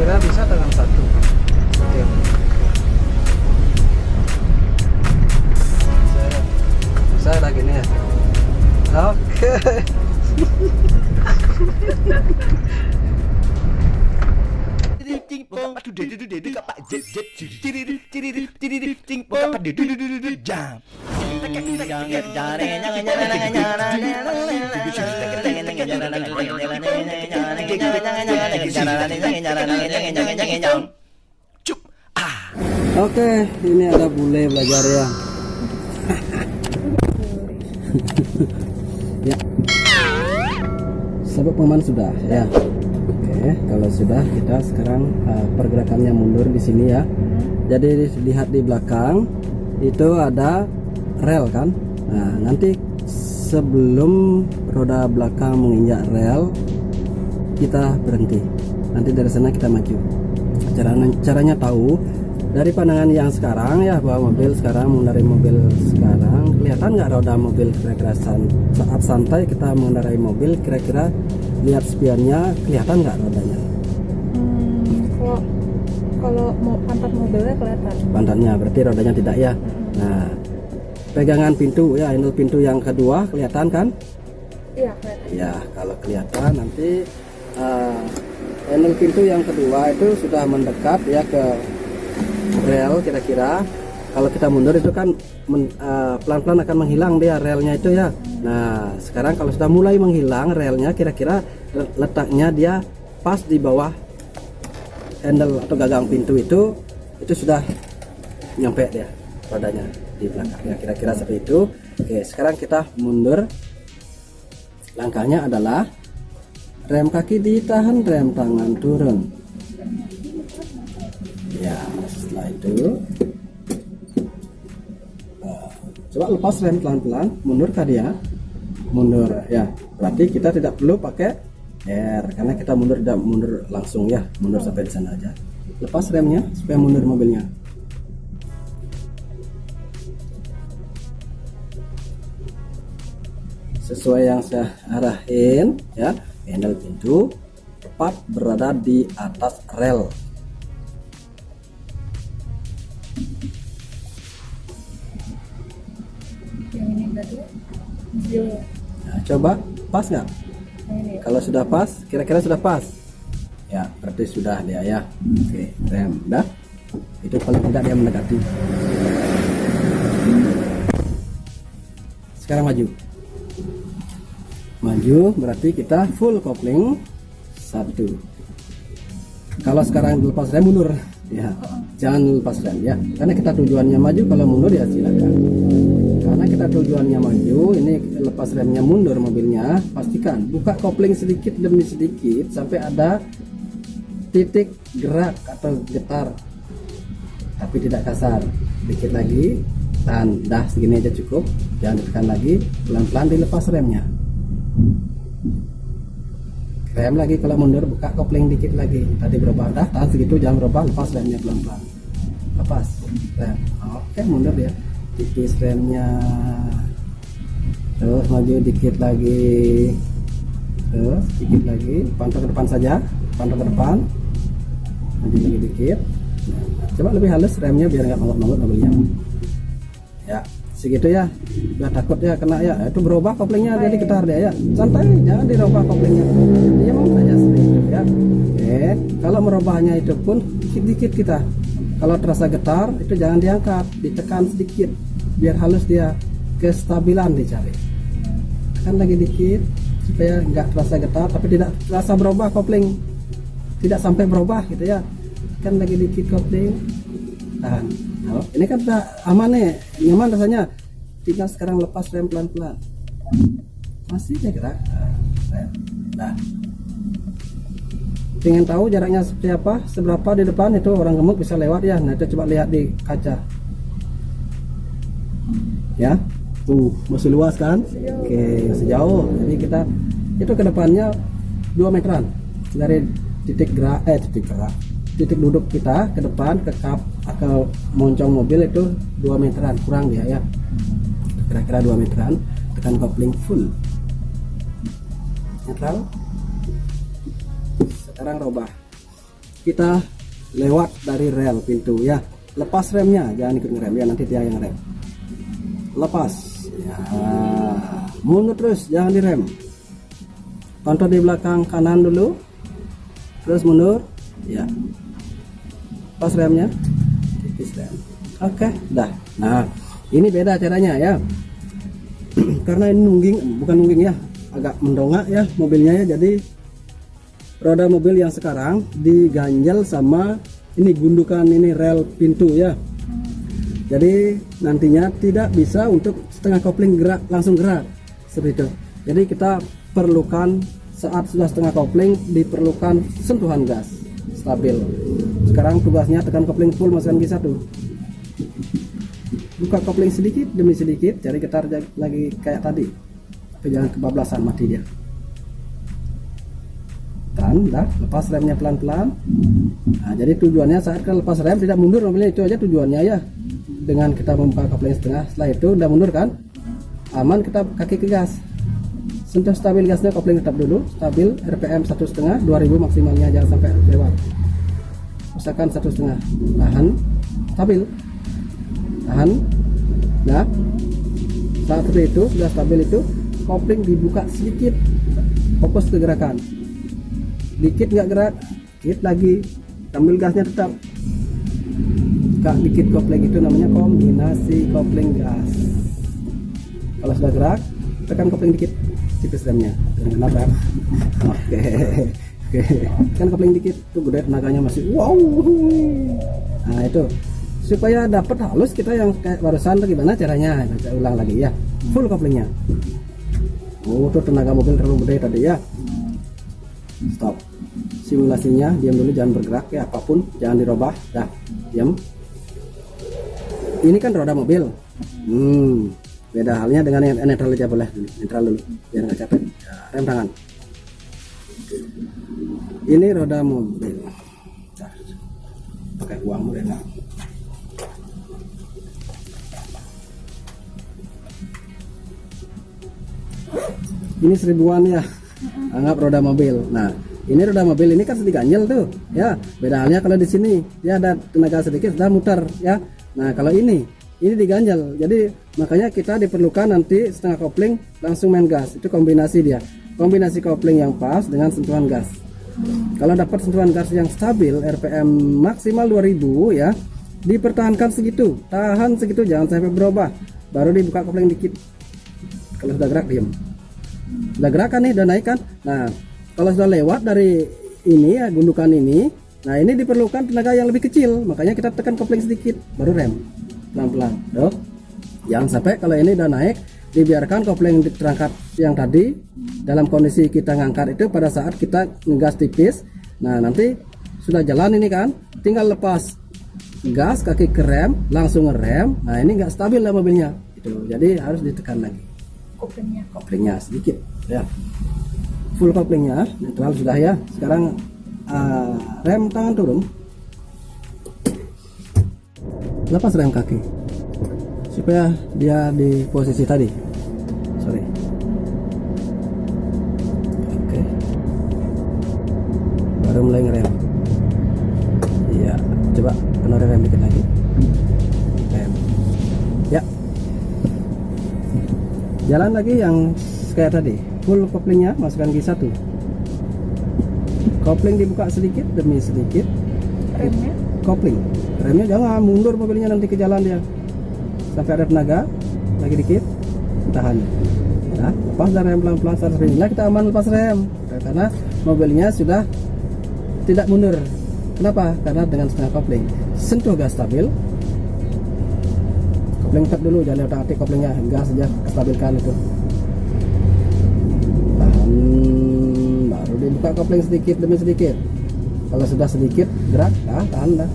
kira-kira bisa dengan satu setir. Bisa lagi nih ya. Oke. Oke, ini ada bule belajar ya. Ya. Sabuk pengaman sudah ya. Oke, kalau sudah kita sekarang pergerakannya mundur di sini ya. Jadi lihat di belakang itu ada rel kan. Nah, nanti sebelum roda belakang menginjak rel kita berhenti. Nanti dari sana kita maju. Caranya tahu dari pandangan yang sekarang ya, bahwa mobil sekarang mengendarai mobil sekarang, kelihatan nggak roda mobil kira-kira saat santai kita mengendarai mobil, kira-kira lihat spionnya kelihatan nggak rodanya? Kalau mau pantat mobilnya kelihatan. Pantatnya berarti rodanya tidak ya. Nah, pegangan pintu ya, handle pintu yang kedua kelihatan kan? Iya, kelihatan. Ya, kalau kelihatan nanti handle pintu yang kedua itu sudah mendekat ya ke rel kira-kira. Kalau kita mundur itu kan pelan-pelan akan menghilang dia relnya itu ya. Nah, sekarang kalau sudah mulai menghilang relnya, kira-kira letaknya dia pas di bawah handle atau gagang pintu itu sudah nyampe dia rodanya di belakang ya, kira-kira seperti itu. Oke, sekarang kita mundur. Langkahnya adalah rem kaki ditahan, rem tangan turun. Ya, setelah itu coba lepas rem pelan-pelan, mundur kah dia? Mundur ya, berarti kita tidak perlu pakai R karena kita tidak mundur langsung ya, mundur sampai di sana aja. Lepas remnya supaya mundur mobilnya. Sesuai yang saya arahin ya, handle pintu tepat berada di atas rel. Yang ini berarti mobil ya. Nah, coba pas nggak? Kalau sudah pas, kira-kira sudah pas ya, berarti sudah dia ya. Oke, rem udah, itu paling tidak dia mendekati. Sekarang maju berarti kita full kopling satu. Kalau sekarang lepas rem mundur ya, jangan lepas rem ya, karena kita tujuannya maju. Kalau mundur ya silakan, karena kita tujuannya maju. Ini lepas remnya mundur mobilnya, pastikan buka kopling sedikit demi sedikit sampai ada titik gerak atau getar, tapi tidak kasar. Dikit lagi, tahan, dah segini aja cukup, jangan ditekan lagi. Pelan-pelan dilepas remnya. Rem lagi, kalau mundur buka kopling dikit lagi, tadi berubah, dah tahan segitu, jangan berubah, lepas remnya pelan-pelan. Lepas rem. Oke, mundur ya, tipis remnya. Terus maju dikit lagi, terus dikit lagi, pantau ke depan saja, pantau ke depan, maju lagi dikit. Coba lebih halus remnya biar nggak mangut-mangut mobilnya ya, segitu ya. Udah takut ya kena ya, itu berubah koplingnya, jadi getar dia ya, santai, jangan dirubah koplingnya, dia mau saja seperti itu ya. Oke, kalau merubahnya itu pun dikit-dikit kita, kalau terasa getar itu jangan diangkat, ditekan sedikit biar halus dia, kestabilan dicari. Tekan lagi dikit supaya nggak terasa getar tapi tidak terasa berubah kopling, tidak sampai berubah gitu ya. Tekan lagi dikit kopling, tahan. Nah, ini kan udah aman nih, nyaman rasanya. Tinggal sekarang lepas rem pelan-pelan, masih aja gerak. Nah, ingin tahu jaraknya seperti apa, seberapa di depan itu orang gemuk bisa lewat ya. Nah, itu coba lihat di kaca ya, tuh masih luas kan. Oke, masih jauh, jadi kita itu ke depannya 2 meteran dari titik duduk kita ke depan ke kap atau moncong mobil itu 2 meteran kurang dia ya, kira-kira 2 meteran. Tekan kopling full, netral. Sekarang robah kita lewat dari rel pintu ya. Lepas remnya, jangan ikut ngerem ya, nanti dia yang ngerem. Lepas ya, mundur terus, jangan direm. Kontrol di belakang kanan dulu, terus mundur ya. Pas remnya, tipis rem. Oke, dah. Nah, ini beda caranya ya. Karena ini bukan nungging ya, agak mendongak ya mobilnya ya. Jadi roda mobil yang sekarang diganjel sama ini gundukan ini rel pintu ya. Jadi nantinya tidak bisa untuk setengah kopling langsung gerak seperti itu. Jadi kita perlukan saat sudah setengah kopling diperlukan sentuhan gas stabil. Sekarang tugasnya tekan kopling full, masukkan G1. Buka kopling sedikit demi sedikit, cari getar lagi kayak tadi. Tapi jangan kebablasan, mati dia. Dan dah, lepas remnya pelan-pelan. Nah, jadi tujuannya saat kita lepas rem tidak mundur mobilnya, itu aja tujuannya ya. Dengan kita membuka kopling setengah, setelah itu udah mundur kan? Aman, kita kaki ke gas. Sentuh stabil gasnya, kopling tetap dulu stabil, RPM 1,5, 2000 maksimalnya, jangan sampai lewat. Usahakan 1,5, tahan, stabil, tahan. Nah, saat seperti itu sudah stabil itu, kopling dibuka sedikit, fokus ke gerakan. Dikit nggak gerak, dikit lagi, ambil gasnya tetap. Buka dikit kopling, itu namanya kombinasi kopling gas. Kalau sudah gerak, tekan kopling dikit, tipis remnya, jangan nabrak. Oke. Kan kopling dikit tuh gede, tenaganya masih wow. Nah itu supaya dapat halus kita yang kayak barusan tuh gimana caranya, saya ulang lagi ya. Full koplingnya. Oh tuh tenaga mobil terlalu gede tadi ya. Stop simulasinya, diam dulu, jangan bergerak ya, apapun jangan dirubah, dah diam. Ini kan roda mobil, beda halnya dengan yang netral aja, boleh netral dulu biar nggak capek ya, rem tangan. Ini roda mobil, pakai uang enak. Ini 1000-an ya, anggap roda mobil. Nah ini roda mobil ini kan sedikit ganjel tuh ya, beda halnya kalau di sini dia ada tenaga sedikit sudah muter ya. Nah kalau ini diganjel, jadi makanya kita diperlukan nanti setengah kopling langsung main gas. Itu kombinasi dia, kombinasi kopling yang pas dengan sentuhan gas. Kalau dapat sentuhan gas yang stabil, RPM maksimal 2000 ya, dipertahankan segitu, tahan segitu, jangan sampai berubah, baru dibuka kopling dikit. Kalau sudah gerak diam, sudah gerak kan nih, udah naik kan. Nah kalau sudah lewat dari ini ya, gundukan ini, nah ini diperlukan tenaga yang lebih kecil, makanya kita tekan kopling sedikit baru rem pelan-pelan. Tuh, jangan sampai kalau ini udah naik dibiarkan kopling terangkat yang tadi dalam kondisi kita ngangkat itu pada saat kita ngegas tipis. Nah nanti sudah jalan ini kan, tinggal lepas gas kaki ke rem langsung ngerem. Nah ini nggak stabil lah mobilnya itu, jadi harus ditekan lagi koplingnya sedikit ya. Full koplingnya netral sudah ya. Sekarang rem tangan turun, lepas rem kaki supaya dia di posisi tadi. Sorry. Oke. Baru mulai ngerem. Iya, coba penuh rem dikit lagi. Rem. Ya. Jalan lagi yang kayak tadi. Full koplingnya, masukkan G1. Kopling dibuka sedikit demi sedikit. Remnya? Kopling, remnya jangan mundur mobilnya, nanti ke jalan dia. Sampai ada tenaga, lagi dikit, tahan. Nah, lepas dari rem pelan-pelan, inilah kita aman lepas rem. Karena mobilnya sudah tidak mundur. Kenapa? Karena dengan setengah kopling. Sentuh gas stabil. Kopling tetap dulu, jangan otak-atik koplingnya, gas saja, stabilkan itu. Baru dibuka kopling sedikit demi sedikit. Kalau sudah sedikit gerak, tahan dah.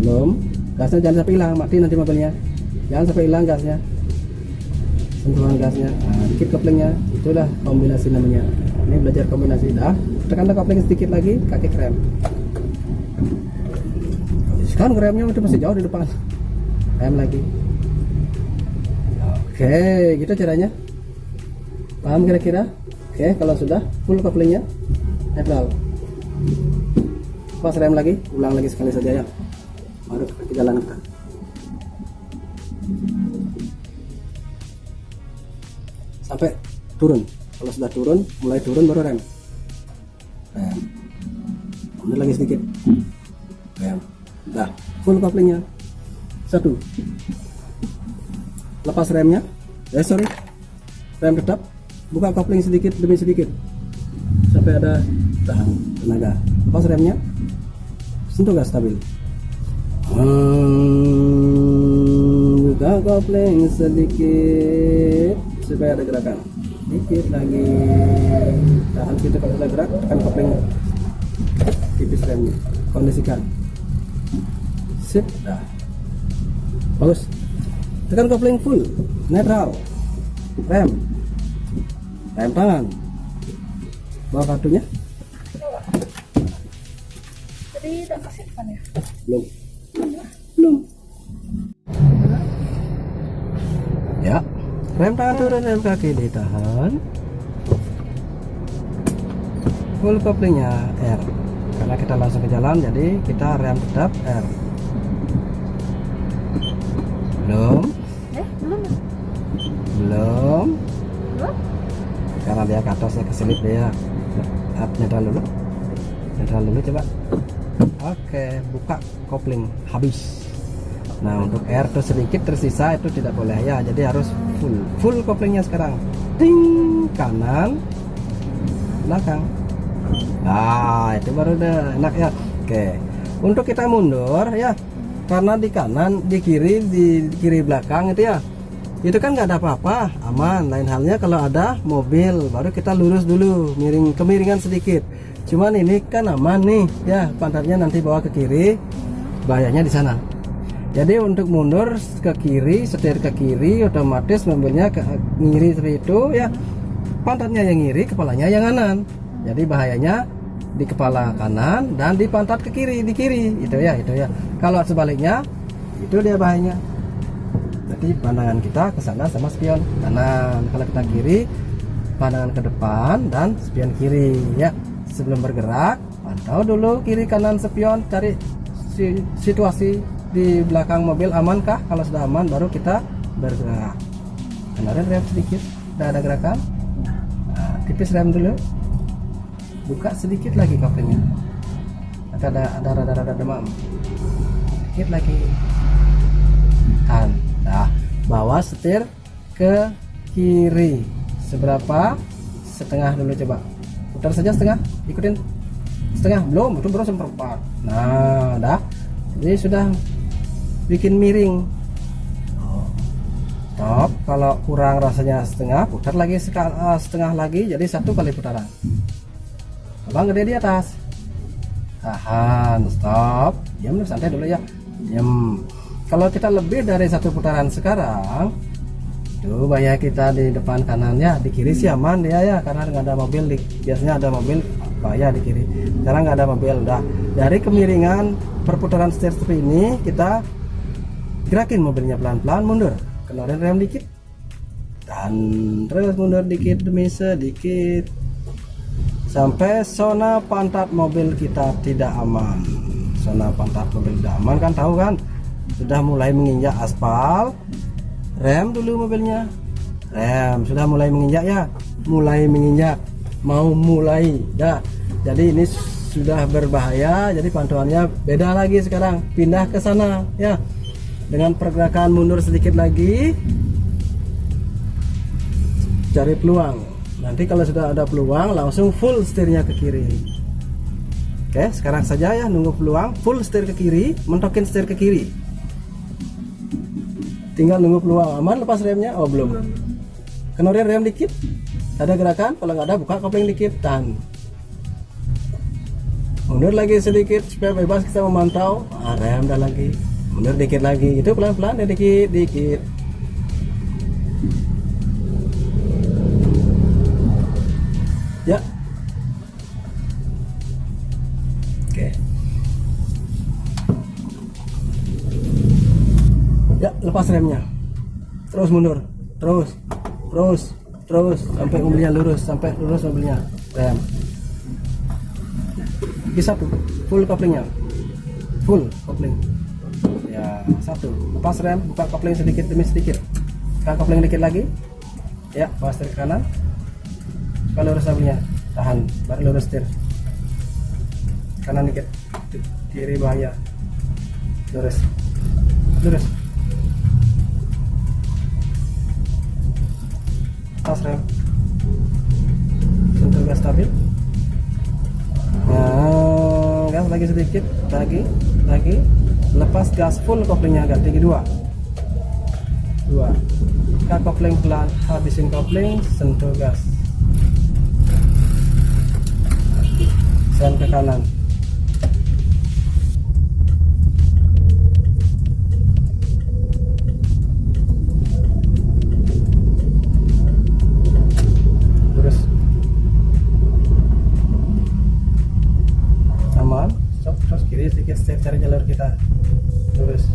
Belum, gasnya jangan sampai hilang, mati nanti mobilnya. Jangan sampai hilang gasnya, sentuhan gasnya. Nah, dikit koplingnya, itulah kombinasi namanya. Ini belajar kombinasi. Dah, tekanlah kopling sedikit lagi, kaki rem. Sekarang remnya itu masih jauh di depan. Rem lagi. Oke, gitu caranya. Paham kira-kira? Oke, kalau sudah full koplingnya netral. Lepas rem lagi, ulang lagi sekali saja ya. Baru kita jalan kita. Sampai turun. Kalau sudah turun, mulai turun baru rem. Rem. Mundur lagi sedikit. Rem. Dah, full couplingnya. 1. Lepas remnya. Sorry. Rem tetap. Buka coupling sedikit demi sedikit. Sampai ada tahan tenaga. Lepas remnya. Sentuh gas stabil. Buka kopling sedikit supaya ada gerakan. Dikit lagi. Tahan situ kalau sudah gerak, tekan kopling tipis remnya. Kondisikan. Sip. Dah. Bagus. Tekan kopling full. Netral. Rem. Rem tangan. Bawa kartunya. Tadi udah kasih depan ya? Belum. Belum. Ya. Rem tangan turun, rem kaki ditahan. Full couplingnya R. Karena kita langsung ke jalan, jadi kita rem tetap R. Belum. Belum. Belum. Belum? Karena dia ke atasnya keselip dia. Netral dulu. Netral dulu coba. Oke, buka kopling habis. Nah, untuk R tuh sedikit tersisa itu tidak boleh ya. Jadi harus full koplingnya sekarang. Ting, kanan, belakang. Nah, itu baru udah enak ya. Oke. Untuk kita mundur ya. Karena di kanan, di kiri belakang itu ya. Itu kan nggak ada apa-apa, aman. Lain halnya kalau ada mobil, baru kita lurus dulu, kemiringan sedikit. Cuman ini kan aman nih, ya pantatnya nanti bawa ke kiri, bahayanya di sana. Jadi untuk mundur ke kiri, setir ke kiri, otomatis mobilnya ke ngiri seperti itu, ya pantatnya yang ngiri, kepalanya yang kanan. Jadi bahayanya di kepala kanan dan di pantat ke kiri, di kiri, itu ya. Kalau sebaliknya, itu dia bahayanya. Jadi pandangan kita ke sana sama spion kanan. Kalau kita kiri, pandangan ke depan dan spion kiri ya. Sebelum bergerak, pantau dulu kiri kanan spion, cari situasi di belakang mobil amankah. Kalau sudah aman, baru kita bergerak. Kemarin rem sedikit, sudah ada gerakan. Nah, tipis rem dulu. Buka sedikit lagi koplingnya. Ada rada demam. Sedikit lagi. Tahan. Nah, bawa setir ke kiri. Seberapa? Setengah dulu coba. Putar saja setengah. Ikutin. Setengah belum, itu baru seperempat. Nah, dah. Jadi sudah bikin miring. Stop. Kalau kurang rasanya setengah, putar lagi setengah lagi. Jadi 1 kali putaran. Abang gede di atas. Tahan. Stop. Diam, santai dulu ya. Diam. Kalau kita lebih dari 1 putaran sekarang, tuh bahaya kita di depan kanannya. Di kiri sih aman dia ya, karena nggak ada mobil. Biasanya ada mobil, bahaya di kiri. Sekarang nggak ada mobil. Udah dari kemiringan perputaran setir seperti ini, kita gerakin mobilnya pelan-pelan mundur. Keluarin rem dikit dan terus mundur dikit demi sedikit sampai zona pantat mobil kita tidak aman. Zona pantat mobil tidak aman kan, tahu kan? Sudah mulai menginjak aspal, rem dulu mobilnya. Rem sudah mulai menginjak ya, mulai menginjak, mau mulai dah. Jadi ini sudah berbahaya, jadi pantauannya beda lagi sekarang. Pindah ke sana ya, dengan pergerakan mundur sedikit lagi, cari peluang. Nanti kalau sudah ada peluang, langsung full setirnya ke kiri. Oke, sekarang saja ya, nunggu peluang, full setir ke kiri, mentokin setir ke kiri. Tinggal nunggu peluang. Aman lepas remnya? Oh belum. Kenorin rem dikit. Ada gerakan? Kalau nggak ada, buka kopling dikit. Tahan. Mundur lagi sedikit supaya bebas kita memantau. Rem dah lagi. Mundur dikit lagi. Itu pelan-pelan ya, dikit. Ya. Oke. Ya, lepas remnya. Terus mundur. Terus sampai mobilnya lurus, sampai lurus mobilnya. Rem. gigi 1 full koplingnya, full kopling ya. 1 lepas rem, buka kopling sedikit demi sedikit, buka kopling dikit lagi ya, bawa setir ke kanan, coba lurus sapinya, tahan, baru lurus setir kanan dikit, kiri bahaya, lurus lurus, lepas rem, sentuh gas stabil. Nah, gas lagi sedikit, lagi, lepas gas full koplingnya, agak tinggi 2, buka kopling pelan, habisin kopling, sentuh gas, sen ke kanan, lurus, aman, stop, terus kiri sedikit, step cari jalur kita, lurus,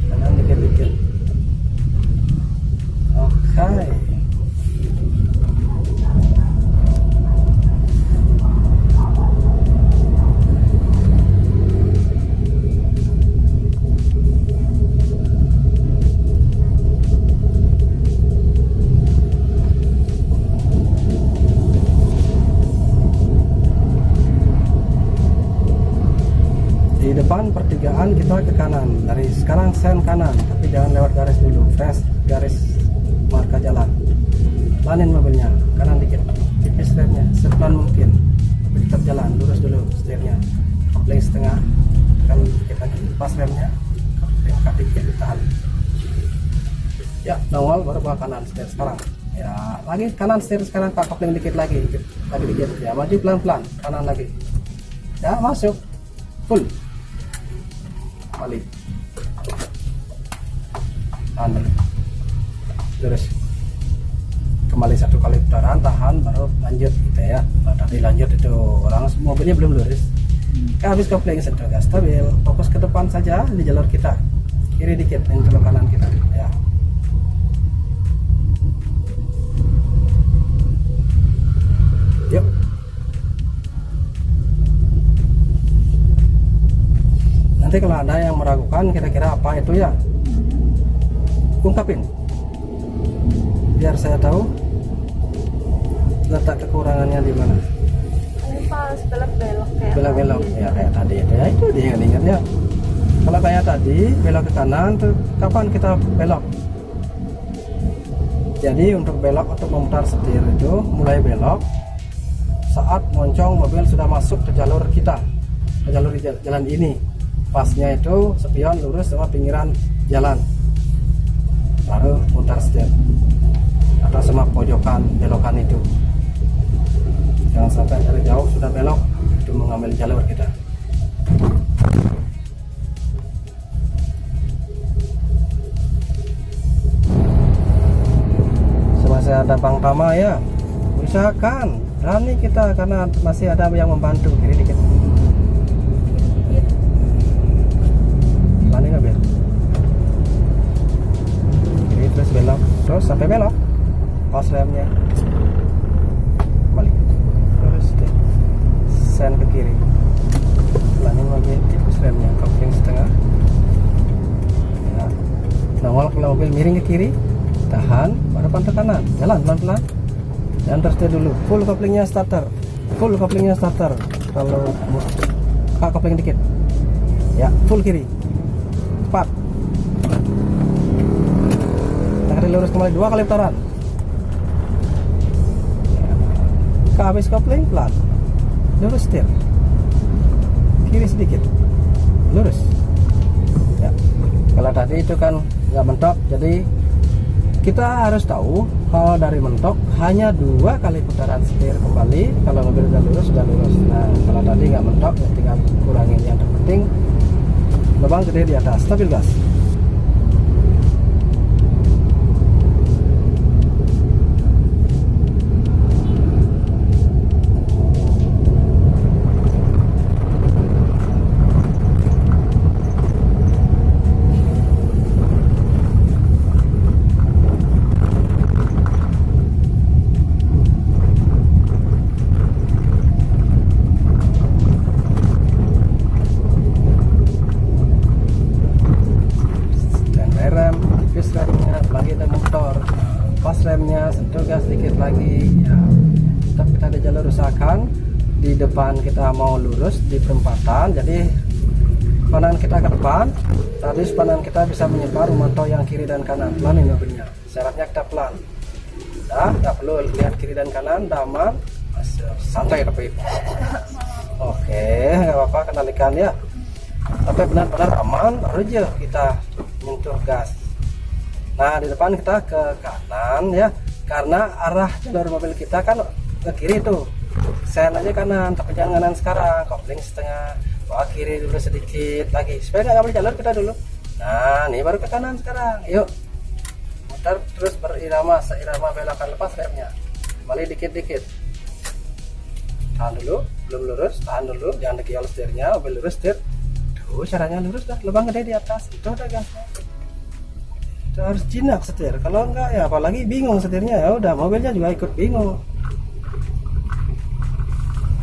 kanan dikit-dikit, oke. Di depan pertigaan kita ke kanan, dari sekarang sen kanan, tapi jangan lewat garis dulu, fresh garis marka jalan, lanin mobilnya, kanan dikit, tipis remnya, sepelan mungkin, tapi tetap jalan, lurus dulu setirnya, kopling setengah, kan dikit lagi, pas remnya, kopling dikit ditahan, ya nongol baru bawa kanan setir sekarang, ya lagi kanan setir sekarang, pak kopling dikit lagi dikit, ya maju pelan-pelan, kanan lagi, ya masuk, full, balik, tahan balik, lurus, kembali 1 kali putaran, tahan, baru lanjut gitu ya. Nah, tadi lanjut itu orang mobilnya belum lurus, habis kopling sentuh gas stabil, fokus ke depan saja di jalur kita, kiri dikit dan ke kanan kita ya. Yuk, nanti kalau ada yang meragukan kira-kira apa itu ya, ungkapin biar saya tahu letak kekurangannya di mana. Ini pas belok-belok kayak Belok-belok ya kayak tadi itu ya, itu dia yang ingat ya. Kalau kayak tadi belok ke kanan tuh kapan kita belok? Jadi untuk belok atau memutar setir itu mulai belok saat moncong mobil sudah masuk ke jalur kita, ke jalur di jalan ini. Pasnya itu spion lurus sama pinggiran jalan, baru putar setir atau sama pojokan belokan itu. Jangan sampai dari jauh sudah belok itu mengambil jalur kita. Masih ada Bang Tama ya, usahakan berani kita karena masih ada yang membantu. Kiri dikit, berani nggak biar kiri terus belok terus sampai belok, pas remnya balik terus deh, sen ke kiri, berani lagi tipis remnya, kopling setengah ya. Nongol kalau mobil miring ke kiri, tahan, baru pantau kanan, jalan pelan-pelan dan terus dulu, full koplingnya starter, kalau buka kopling dikit ya, full kiri cepat, tarik lurus kembali 2 kali putaran ke habis kopling pelan, lurus setir kiri sedikit, lurus ya. Kalau tadi itu kan nggak mentok, jadi kita harus tahu kalau dari mentok hanya 2 kali putaran setir kembali. Kalau mobil sudah lurus. Nah, kalau tadi nggak mentok ya tinggal kurangin. Yang terpenting lubang gede di atas, stabil gas. berusahakan di depan kita mau lurus di perempatan, jadi pandangan kita ke depan, tadi pandangan kita bisa menyebar memantau yang kiri dan kanan. Pelan ini mobilnya, syaratnya kita pelan. Nah, nggak perlu lihat kiri dan kanan, aman, santai tapi. Oke, nggak apa-apa, kendalikan ya. Sampai benar-benar aman, baru aja kita menyentuh gas. Nah, di depan kita ke kanan ya, karena arah jalur mobil kita kan ke kiri tuh. Sen aja kanan, tapi jangan kanan sekarang, kopling setengah, bawa kiri dulu sedikit lagi, supaya nggak ngambil jalur kita dulu. Nah, ini baru ke kanan sekarang, yuk. Mutar terus berirama, seirama belokan, lepas remnya. Kembali dikit-dikit. Tahan dulu, belum lurus, tahan dulu, jangan dikiol setirnya, mobil lurus setir. Tuh, caranya lurus dah, lubang gede di atas, itu udah gasnya. Itu harus jinak setir, kalau enggak ya apalagi bingung setirnya, ya udah mobilnya juga ikut bingung.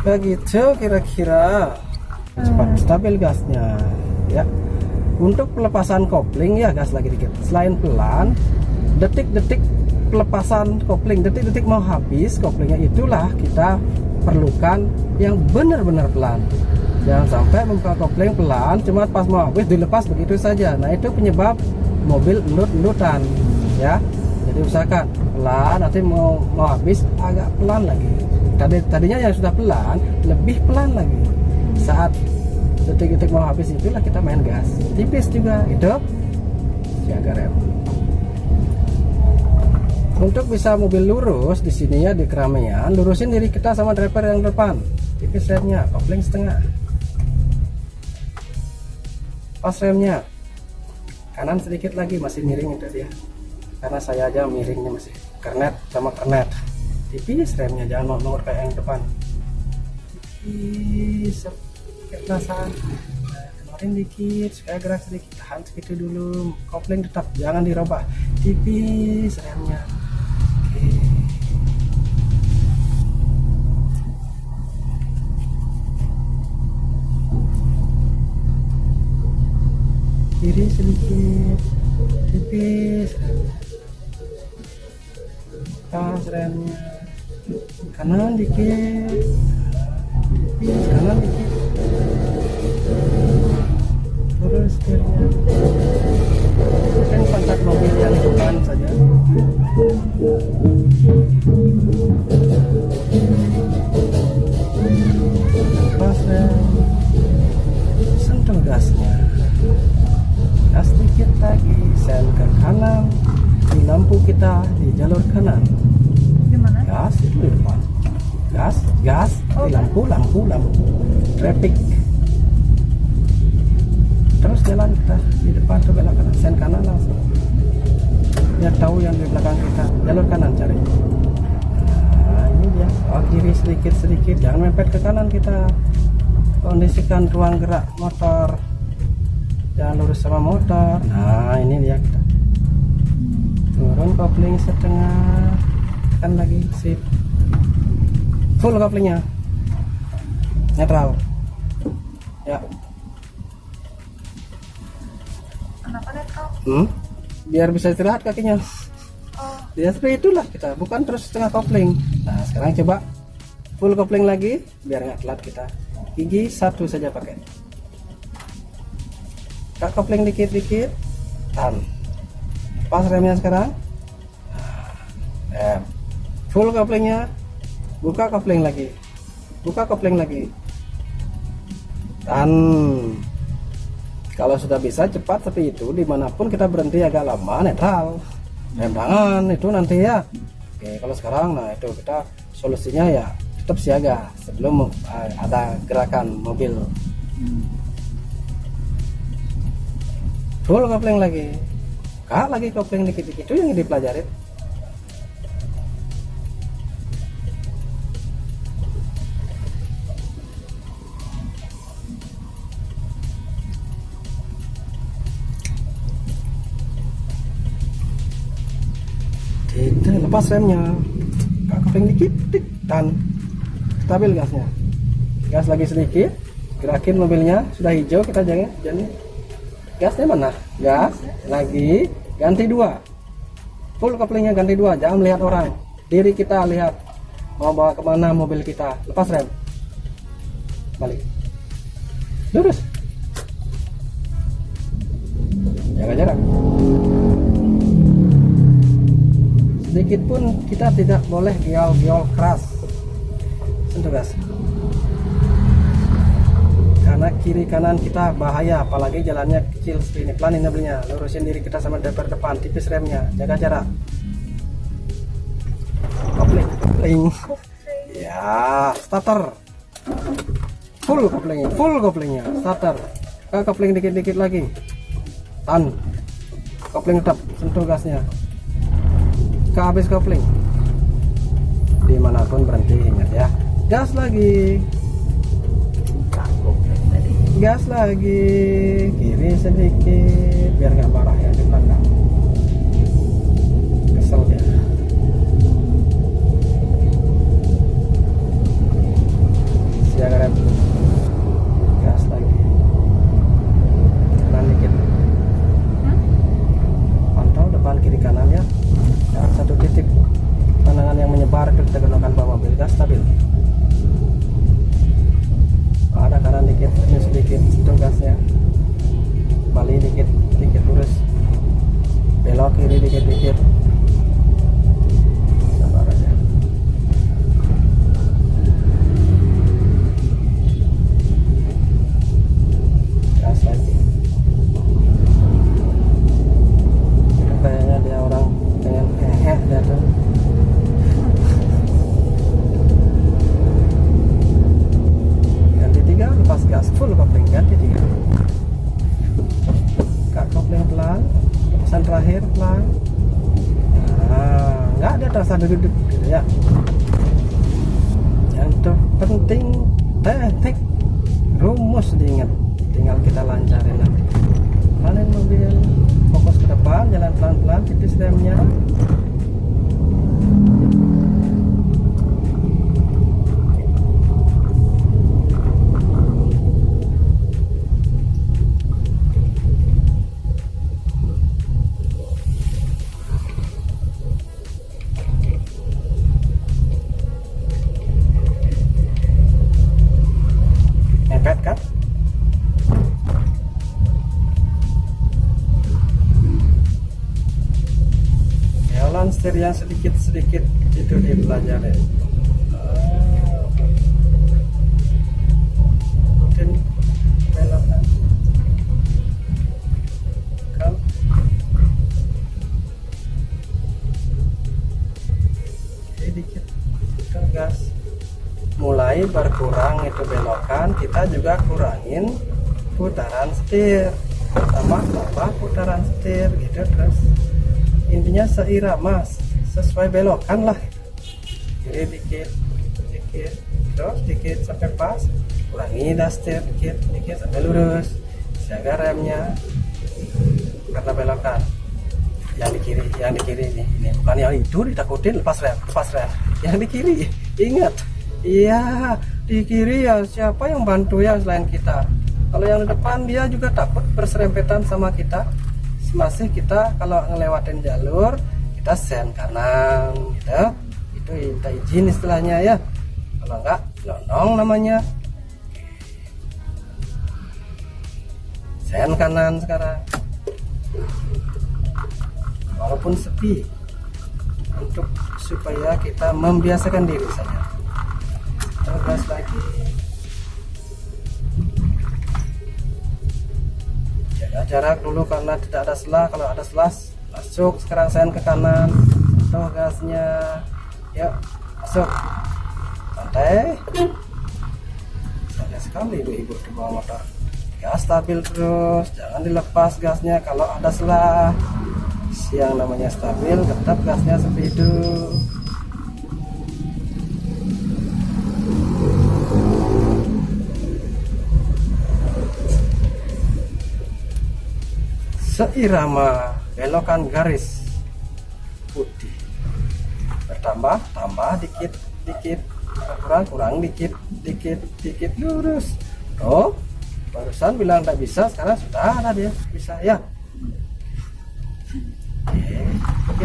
Begitu kira-kira. Cepat stabil gasnya ya. Untuk pelepasan kopling ya gas lagi dikit. Selain pelan, detik-detik pelepasan kopling, detik-detik mau habis koplingnya, itulah kita perlukan yang benar-benar pelan. Jangan sampai membuka kopling pelan, cuma pas mau habis dilepas begitu saja. Nah, itu penyebab mobil endut-endutan ya. Jadi usahakan pelan, nanti mau habis agak pelan lagi. Tadinya yang sudah pelan, lebih pelan lagi. Saat detik-detik mau habis itulah kita main gas tipis juga, itu jaga rem. Untuk bisa mobil lurus di sini ya, di keramaian, lurusin diri kita sama driver yang depan, tipis remnya, kopling setengah, pas remnya, kanan sedikit lagi, masih miring itu dia, karena saya aja miringnya masih kernet sama kernet. Tipis remnya, jangan mau kayak yang depan. Tipis, perasaan. Nah, kemarin dikit, supaya gerak sedikit, tahan segitu dulu. Kopling tetap jangan dirubah. Tipis remnya. Oke. Kiri sedikit, tipis. Pas remnya. Kanan dikit, kanan dikit, terus setirnya. Mungkin kontak mobil yang depan saja. Pas rem, sentuh gasnya, gas dikit lagi, sen ke kanan, di lampu kita di jalur kanan. Gas itu di depan, gas di lampu traffic, terus jalan kita di depan ke belok kanan, sen kanan langsung, biar tahu yang di belakang kita, jalur kanan cari. Nah, ini dia, kiri sedikit, jangan mepet ke kanan kita. Kondisikan ruang gerak motor, jangan lurus sama motor. Nah, ini dia kita turun kopling setengah, kan lagi sip, full koplingnya, netral ya. Kenapa netral? Biar bisa istirahat kakinya. Oh. Ya seperti itulah kita, bukan terus setengah kopling. Nah, sekarang coba full kopling lagi biar nggak telat kita. Gigi satu saja pakai, kak kopling dikit-dikit, tahan, pas remnya sekarang. Full koplingnya, buka kopling lagi, dan kalau sudah bisa cepat seperti itu, dimanapun kita berhenti agak lama, netral, rem tangan itu nanti ya. Oke, kalau sekarang, nah itu kita solusinya ya tetap siaga sebelum ada gerakan mobil. Full kopling lagi, kak lagi kopling dikit-dikit, itu yang dipelajari. Kita lepas remnya, kopling dikit, dan stabil gasnya. Gas lagi sedikit, gerakin mobilnya, sudah hijau kita jangan. Gasnya mana? Gas lagi, ganti dua, full koplingnya ganti dua. Jangan melihat orang, diri kita lihat. mau bawa kemana mobil kita. Lepas rem, balik, lurus, jaga jarak. Sedikit pun kita tidak boleh giol-giol keras, sentuh gas, karena kiri kanan kita bahaya, apalagi jalannya kecil seperti ini. Pelanin mobilnya, lurusin diri kita sama depan depan, tipis remnya, jaga jarak. Kopling ya, starter full koplingnya, starter ke kopling dikit-dikit lagi, tan kopling tetap, sentuh gasnya ke habis kopling, dimanapun berhenti, ingat ya, gas lagi, kiri sedikit biar nggak marah ya di belakang, kesel dia. Siaga rem, gas lagi, kanan dikit, pantau depan kiri kanan ya, satu titik pandangan yang menyebar itu kita gunakan bawa mobil, gas stabil, ada kanan dikit, ini sedikit, sentuh gasnya, balik dikit, lurus, belok kiri dikit, sabar aja. Gas lagi. Itu kayaknya dia orang pengen dia tuh. Ganti 3, lepas gas, full kopling, ganti 3. Kak kopling pelan, lepasan terakhir pelan. Nah, nggak ada terasa duduk gitu ya. Yang terpenting teknik, rumus diingat, tinggal kita lancarin nanti. Pelanin mobil, fokus ke depan, jalan pelan-pelan, tipis remnya. Mepet kan? Jalan setir yang sedikit-sedikit itu dipelajari. Rutin belokan. Kan? Oke, dikit ke gas. Mulai berkurang itu belokan, kita juga kurangin putaran setir, tambah putaran setir gitu terus. Intinya seirama, sesuai belokan lah. Kiri dikit, terus dikit sampai pas, kurangi setir dikit sampai lurus, jaga remnya karena belokan. Yang di kiri ini bukan yang itu ditakutin, lepas rem. Yang di kiri, ingat. Iya, di kiri ya siapa yang bantu ya selain kita. Kalau yang di depan dia juga takut berserempetan sama kita. Masih kita kalau ngelewatin jalur kita sen kanan gitu. Itu minta izin istilahnya ya. Kalau enggak lonong namanya. Sen kanan sekarang. Walaupun sepi, untuk supaya kita membiasakan diri saja. Gas lagi, jaga jarak dulu karena tidak ada selah. Kalau ada selah masuk, sekarang sen ke kanan, sentuh gasnya, yuk masuk, santai. Santai sekali ibu-ibu di bawah motor. Gas stabil terus, jangan dilepas gasnya kalau ada selah. Yang namanya stabil, tetap gasnya seperti itu. Seirama belokan garis putih, bertambah dikit, kurang dikit, lurus. Oh, barusan bilang tidak bisa, sekarang sudah ada dia bisa ya. Oke,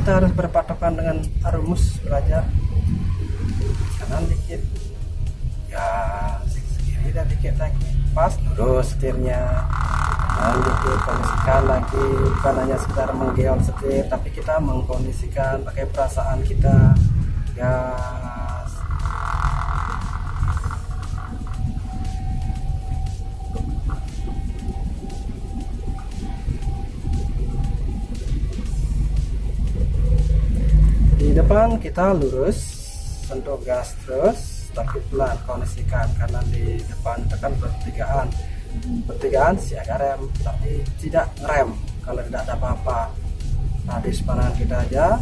kita harus berpatokan dengan rumus belajar. kanan dikit, ya kiri dan dikit lagi, pas lurus setirnya, kanan dikit, kondisikan lagi, bukan hanya sekedar menggeol setir, tapi kita mengkondisikan pakai perasaan kita, gas. Di depan kita lurus, sentuh gas terus, tapi pelan, kondisikan kanan di depan, tekan pertigaan siaga rem, tapi tidak rem kalau tidak ada apa-apa. Nah, di sepanjang kita aja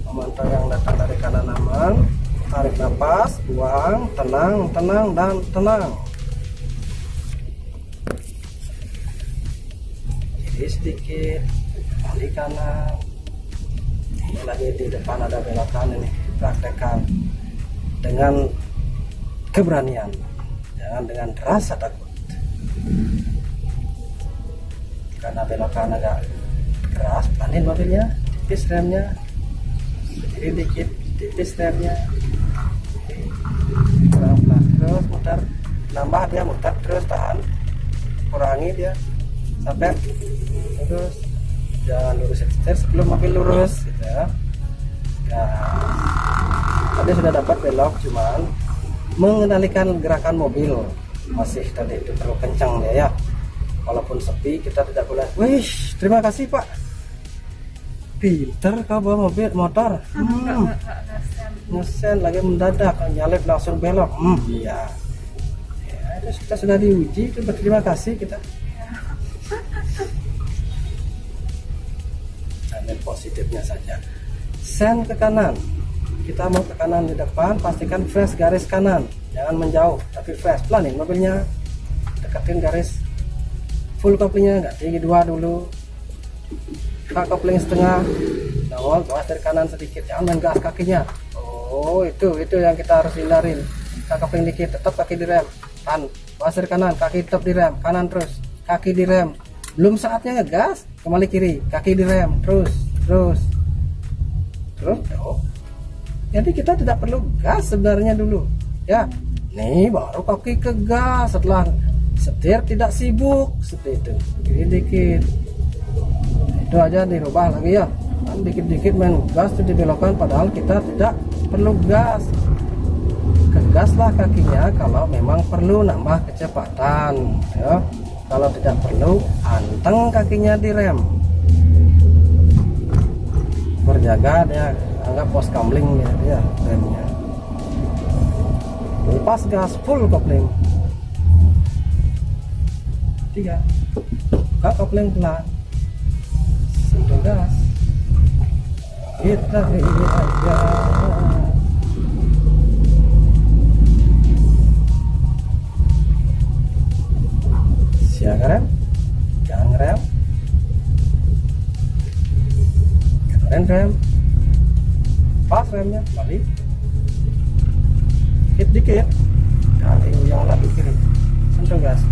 memantau yang datang dari kanan aman, tarik nafas, buang, tenang, tenang, dan tenang. Kiri sedikit, kali kanan. Ini lagi di depan ada belokan, ini praktekkan dengan keberanian, jangan dengan rasa takut, karena belokan agak keras, pelanin mobilnya, tipis remnya, kiri dikit, tipis remnya, pelan-pelan terus muter, nambah dia muter terus, tahan, kurangi dia sampai terus, jangan lurus setir sebelum mobil lurus gitu ya. Tadi sudah dapat belok, cuman mengendalikan gerakan mobil masih tadi itu terlalu kencang dia ya. Walaupun sepi kita tidak boleh, wih terima kasih pak, pinter kau bawa motor, ngesen lagi mendadak, nyalip langsung belok, iya ya, itu kita sudah diuji, itu berterima kasih kita. Ambil positifnya saja. Sen ke kanan, kita mau ke kanan di depan, pastikan fresh garis kanan, jangan menjauh tapi fresh, pelanin mobilnya, deketin garis, full koplingnya, nggak tinggi, 2 dulu, kak kopling setengah, nongol bawas dari kanan sedikit, jangan main gas kakinya. Oh itu yang kita harus hindarin, kak kopling dikit, tetap kaki direm, tahan, bawas dari kanan, kaki tetap direm, kanan terus, kaki direm, belum saatnya ngegas, kembali kiri, kaki direm, terus. Oh. Jadi kita tidak perlu gas sebenarnya dulu ya, nih baru kaki ke gas, setelah setir tidak sibuk seperti itu, kiri dikit, itu aja dirubah lagi ya, kan dikit-dikit main gas itu dibelokkan, padahal kita tidak perlu gas. Kegaslah kakinya kalau memang perlu nambah kecepatan ya, kalau tidak perlu anteng kakinya direm, berjaga dia, anggap pos kamling ya remnya, lepas gas full kopling, 3 buka kopling pelan, sentuh gas, kita aja. Siaga rem, jangan rem, rem, pas remnya, balik, dikit, kali yang lagi kiri, sentuh gas.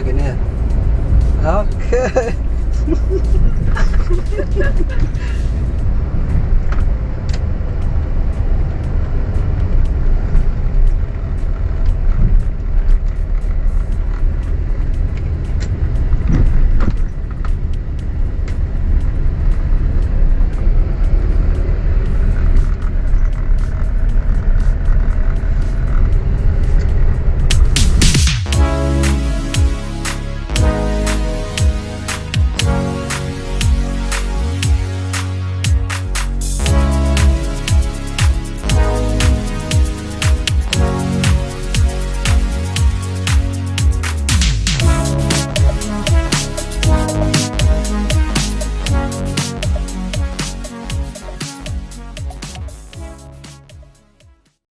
gini ya. Oke.